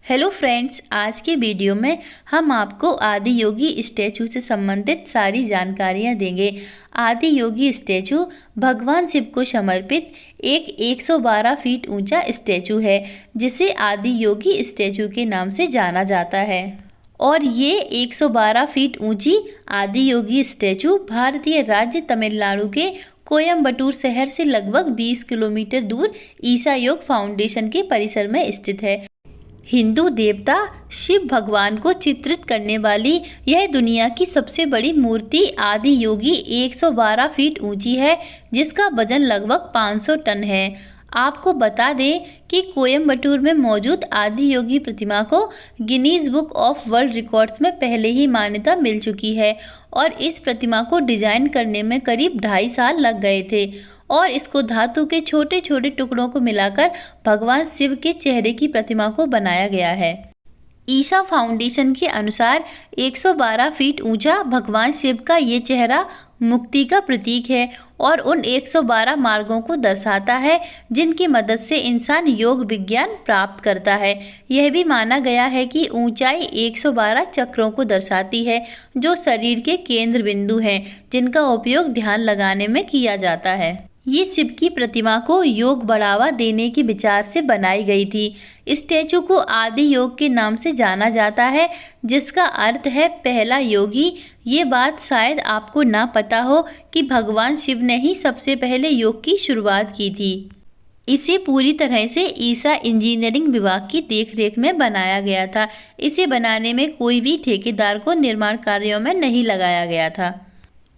Hello friends, आज के video में हम आपको आदि योगी स्टैचू से संबंधित सारी जानकारियां देंगे। आदि योगी स्टैचू भगवान शिव को समर्पित एक 112 फीट ऊंचा स्टैचू है, जिसे आदि योगी स्टैचू के नाम से जाना जाता है। और ये 112 फीट ऊंची आदि योगी स्टैचू भारतीय राज्य तमिलनाडु के कोयम्बटूर शहर से लगभग 20 किलोमीटर दूर ईसा योग फाउंडेशन के परिसर में स्थित है। हिंदू देवता शिव भगवान को चित्रित करने वाली यह दुनिया की सबसे बड़ी मूर्ति आदि योगी 112 फीट ऊंची है, जिसका वजन लगभग 500 टन है। आपको बता दें कि कोयम्बटूर में मौजूद आदि योगी प्रतिमा को Guinness book of world records में पहले ही मान्यता मिल चुकी है और इस प्रतिमा को डिजाइन करने में करीब 2.5 साल लग गए थे और इसको धातु के छोटे छोटे टुकड़ों को मिलाकर भगवान शिव के चेहरे की प्रतिमा को बनाया गया है। ईसा फाउंडेशन के अनुसार 112 फीट ऊंचा भगवान शिव का ये चेहरा मुक्ति का प्रतीक है और उन 112 मार्गों को दर्शाता है जिनकी मदद से इंसान योग विज्ञान प्राप्त करता है। यह भी माना गया है कि ऊंचाई 112 चक्रों को दर्शाती है, जो शरीर के केंद्र बिंदु हैं, जिनका उपयोग ध्यान लगाने में किया जाता है। ये शिव की प्रतिमा को योग बढ़ावा देने के विचार से बनाई गई थी। स्टैचू को आदि योग के नाम से जाना जाता है, जिसका अर्थ है पहला योगी। ये बात शायद आपको ना पता हो कि भगवान शिव ने ही सबसे पहले योग की शुरुआत की थी। इसे पूरी तरह से ईसा इंजीनियरिंग विभाग की देखरेख में बनाया गया था। इसे बनाने में कोई भी ठेकेदार को निर्माण कार्यों में नहीं लगाया गया था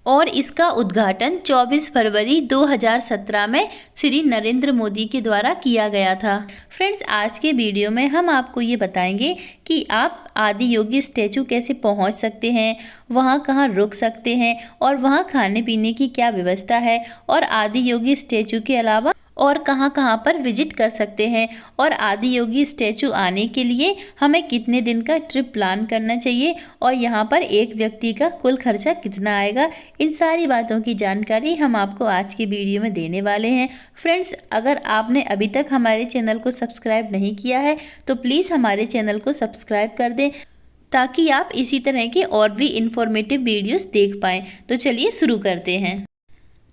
और इसका उद्घाटन 24 फरवरी 2017 में श्री नरेंद्र मोदी के द्वारा किया गया था। फ्रेंड्स, आज के वीडियो में हम आपको ये बताएंगे कि आप आदि योगी स्टैचू कैसे पहुंच सकते हैं, वहां कहां रुक सकते हैं और वहां खाने पीने की क्या व्यवस्था है, और आदि योगी स्टैचू के अलावा और कहां पर विजिट कर सकते हैं, और आदि योगी स्टैचू आने के लिए हमें कितने दिन का ट्रिप प्लान करना चाहिए और यहां पर एक व्यक्ति का कुल खर्चा कितना आएगा। इन सारी बातों की जानकारी हम आपको आज की वीडियो में देने वाले हैं। फ्रेंड्स, अगर आपने अभी तक हमारे चैनल को सब्सक्राइब नहीं किया है तो प्लीज़ हमारे चैनल को सब्सक्राइब कर दें, ताकि आप इसी तरह के और भी इंफॉर्मेटिव वीडियोस देख पाएँ। तो चलिए शुरू करते हैं।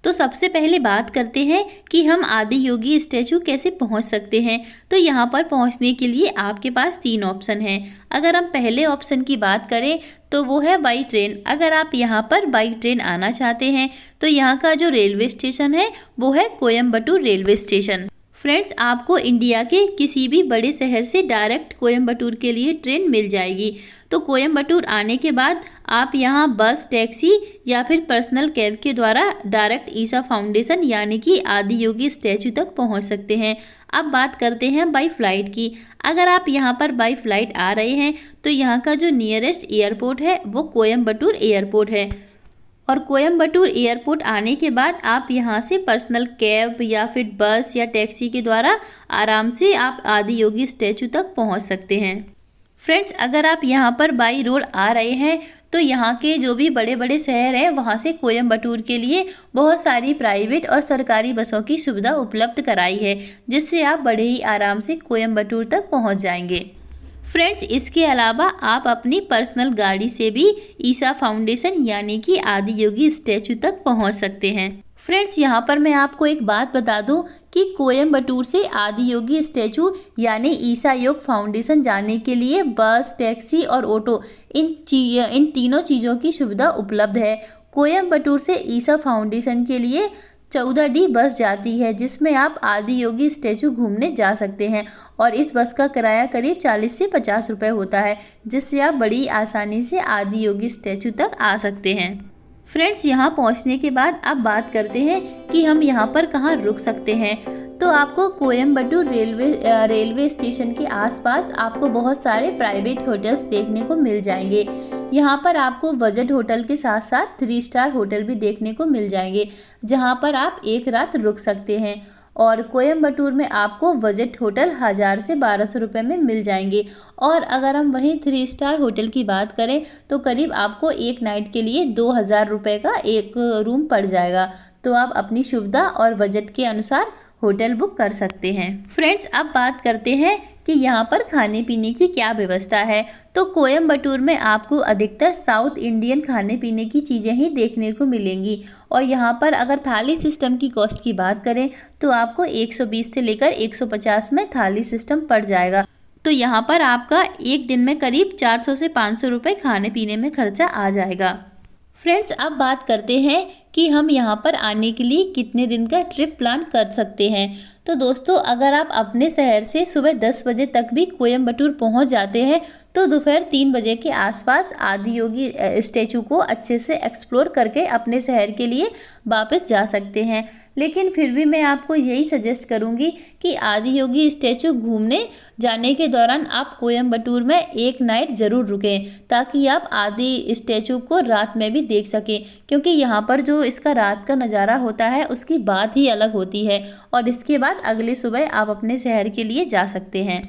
तो सबसे पहले बात करते हैं कि हम आदि योगी स्टैचू कैसे पहुंच सकते हैं। तो यहां पर पहुंचने के लिए आपके पास 3 ऑप्शन हैं। अगर हम पहले ऑप्शन की बात करें तो वो है बाई ट्रेन। अगर आप यहां पर बाई ट्रेन आना चाहते हैं तो यहां का जो रेलवे स्टेशन है वो है कोयम्बटूर रेलवे स्टेशन। फ्रेंड्स, आपको इंडिया के किसी भी बड़े शहर से डायरेक्ट कोयम्बटूर के लिए ट्रेन मिल जाएगी। तो कोयम्बटूर आने के बाद आप यहां बस, टैक्सी या फिर पर्सनल कैब के द्वारा डायरेक्ट ईसा फाउंडेशन यानी कि आदि योगी स्टैचू तक पहुंच सकते हैं। अब बात करते हैं बाई फ्लाइट की। अगर आप यहां पर बाई फ्लाइट आ रहे हैं तो यहां का जो नियरेस्ट एयरपोर्ट है वो कोयम्बटूर एयरपोर्ट है, और कोयम्बटूर एयरपोर्ट आने के बाद आप यहां से पर्सनल कैब या फिर बस या टैक्सी के द्वारा आराम से आप आदि योगी स्टैचू तक पहुंच सकते हैं। फ्रेंड्स, अगर आप यहां पर बाई रोड आ रहे हैं तो यहाँ के जो भी बड़े बड़े शहर हैं वहाँ से कोयम्बटूर के लिए बहुत सारी प्राइवेट और सरकारी बसों की सुविधा उपलब्ध कराई है, जिससे आप बड़े ही आराम से कोयम्बटूर तक पहुँच जाएंगे। फ्रेंड्स, इसके अलावा आप अपनी पर्सनल गाड़ी से भी ईसा फाउंडेशन यानी कि आदि योगी स्टैचू तक पहुंच सकते हैं। फ्रेंड्स, यहाँ पर मैं आपको एक बात बता दूं कि कोयम्बटूर से आदि योगी स्टैचू यानी ईसा योग फाउंडेशन जाने के लिए बस, टैक्सी और ऑटो इन तीनों चीज़ों की सुविधा उपलब्ध है। कोयम्बटूर से ईसा फाउंडेशन के लिए 14D बस जाती है, जिसमें आप आदि योगी स्टैचू घूमने जा सकते हैं और इस बस का किराया करीब 40 से 50 रुपये होता है, जिससे आप बड़ी आसानी से आदि योगी स्टैचू तक आ सकते हैं। फ्रेंड्स, यहाँ पहुँचने के बाद अब बात करते हैं कि हम यहाँ पर कहाँ रुक सकते हैं। तो आपको कोयम्बटूर रेलवे स्टेशन के आसपास आपको बहुत सारे प्राइवेट होटल्स देखने को मिल जाएंगे। यहाँ पर आपको बजट होटल के साथ साथ 3 स्टार होटल भी देखने को मिल जाएंगे, जहाँ पर आप एक रात रुक सकते हैं। और कोयम्बटूर में आपको बजट होटल 1000 से 1200 रुपये में मिल जाएंगे, और अगर हम वहीं 3 स्टार होटल की बात करें तो करीब आपको एक नाइट के लिए 2000 रुपये का एक रूम पड़ जाएगा। तो आप अपनी सुविधा और बजट के अनुसार होटल बुक कर सकते हैं। फ्रेंड्स, अब बात करते हैं कि यहाँ पर खाने पीने की क्या व्यवस्था है। तो कोयम्बटूर में आपको अधिकतर साउथ इंडियन खाने पीने की चीज़ें ही देखने को मिलेंगी। और यहाँ पर अगर थाली सिस्टम की कॉस्ट की बात करें तो आपको 120 से लेकर 150 में थाली सिस्टम पड़ जाएगा। तो यहाँ पर आपका एक दिन में करीब 400 से 500 रुपये खाने पीने में खर्चा आ जाएगा। फ्रेंड्स, अब बात करते हैं कि हम यहाँ पर आने के लिए कितने दिन का ट्रिप प्लान कर सकते हैं। तो दोस्तों, अगर आप अपने शहर से सुबह 10 बजे तक भी कोयम्बटूर पहुँच जाते हैं तो दोपहर 3 बजे के आसपास आदियोगी स्टैचू को अच्छे से एक्सप्लोर करके अपने शहर के लिए वापस जा सकते हैं। लेकिन फिर भी मैं आपको यही सजेस्ट करूंगी कि आदियोगी स्टैचू घूमने जाने के दौरान आप कोयम्बटूर में एक नाइट ज़रूर रुकें, ताकि आप आदि स्टैचू को रात में भी देख सकें, क्योंकि यहाँ पर जो इसका रात का नज़ारा होता है उसकी बात ही अलग होती है। और इसके बाद अगली सुबह आप अपने शहर के लिए जा सकते हैं।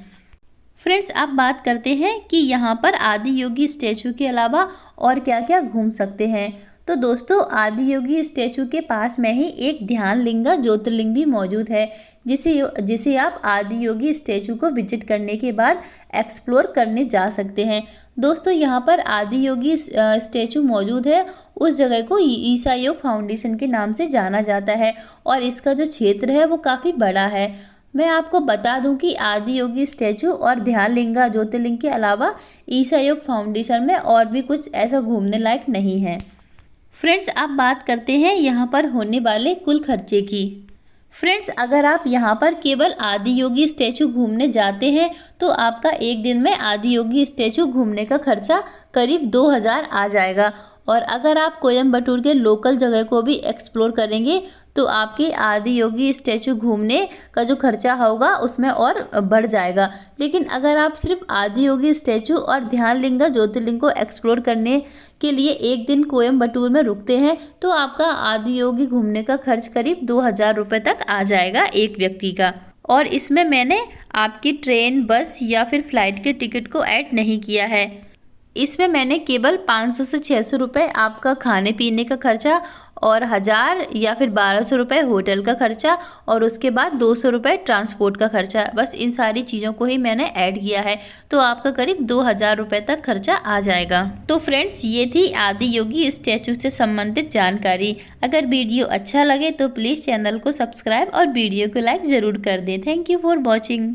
फ्रेंड्स, अब बात करते हैं कि यहाँ पर आदियोगी स्टैचू के अलावा और क्या क्या घूम सकते हैं। तो दोस्तों, आदियोगी स्टैचू के पास में ही एक ध्यानलिंगा ज्योतिर्लिंग भी मौजूद है, जिसे आप आदियोगी स्टैचू को विजिट करने के बाद एक्सप्लोर करने जा सकते हैं। दोस्तों, यहाँ पर आदियोगी स्टैचू मौजूद है उस जगह को ईसा योग फाउंडेशन के नाम से जाना जाता है और इसका जो क्षेत्र है वो काफ़ी बड़ा है। मैं आपको बता दूं कि आदियोगी स्टैचू और ध्यानलिंगा ज्योतिर्लिंग के अलावा ईसा योग फाउंडेशन में और भी कुछ ऐसा घूमने लायक नहीं है। फ्रेंड्स, अब बात करते हैं यहाँ पर होने वाले कुल खर्चे की। फ्रेंड्स, अगर आप यहाँ पर केवल आदियोगी स्टैचू घूमने जाते हैं तो आपका एक दिन में आदियोगी स्टैचू घूमने का खर्चा करीब 2000 आ जाएगा। और अगर आप कोयम्बटूर के लोकल जगह को भी एक्सप्लोर करेंगे तो आपकी आदियोगी स्टैचू घूमने का जो खर्चा होगा उसमें और बढ़ जाएगा। लेकिन अगर आप सिर्फ आदियोगी स्टैचू और ध्यानलिंगा ज्योतिर्लिंग को एक्सप्लोर करने के लिए एक दिन कोयम्बटूर में रुकते हैं तो आपका आदियोगी घूमने का खर्च करीब 2000 रुपये तक आ जाएगा एक व्यक्ति का। और इसमें मैंने आपकी ट्रेन, बस या फिर फ्लाइट के टिकट को ऐड नहीं किया है। इसमें मैंने केवल 500 से 600 रुपये आपका खाने पीने का खर्चा और 1000 या फिर 1200 रुपये होटल का खर्चा और उसके बाद 200 रुपये ट्रांसपोर्ट का खर्चा, बस इन सारी चीज़ों को ही मैंने ऐड किया है। तो आपका करीब 2000 रुपये तक खर्चा आ जाएगा। तो फ्रेंड्स, ये थी आदियोगी स्टैचू से संबंधित जानकारी। अगर वीडियो अच्छा लगे तो प्लीज़ चैनल को सब्सक्राइब और वीडियो को लाइक ज़रूर कर दें। Thank you for watching.